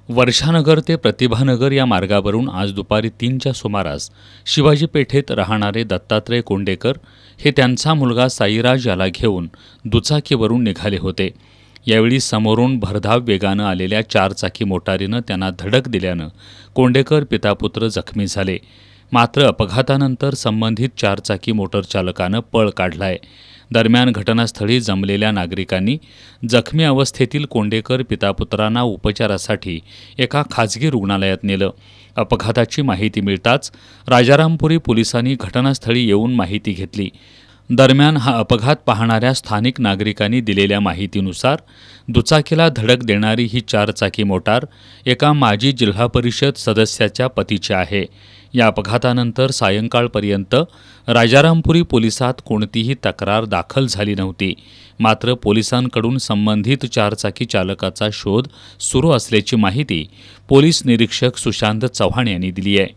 वर्षानगर ते प्रतिभानगर या मार्गावरून आज दुपारी 3च्या सुमारास शिवाजी पेठेत राहणारे दत्तात्रय कोंडेकर हे त्यांचा मुलगा साईराज याला घेऊन दुचाकीवरून निघाले होते. यावेळी समोरून भरधाव वेगानं आलेल्या चारचाकी मोटारीनं त्यांना धडक दिल्यानं कोंडेकर पितापुत्र जखमी झाले. मात्र अपघातानंतर संबंधित चारचाकी मोटरचालकानं पळ काढलाय. दरम्यान घटनास्थळी जमलेल्या नागरिकांनी जखमी अवस्थेतील कोंडेकर पितापुत्रांना उपचारासाठी एका खाजगी रुग्णालयात नेलं. अपघाताची माहिती मिळताच राजारामपुरी पोलिसांनी घटनास्थळी येऊन माहिती घेतली. दरम्यान हा अपघात पाहणाऱ्या स्थानिक नागरिकांनी दिलेल्या माहितीनुसार दुचाकीला धडक देणारी ही चारचाकी मोटार एका माजी जिल्हा परिषद सदस्याच्या पतीची आहे. या अपघातानंतर सायंकाळपर्यंत राजारामपुरी पोलिसात कोणतीही तक्रार दाखल झाली नव्हती. मात्र पोलिसांकडून संबंधित चारचाकी चालकाचा शोध सुरू असल्याची माहिती पोलीस निरीक्षक सुशांत चव्हाण यांनी दिली आहे.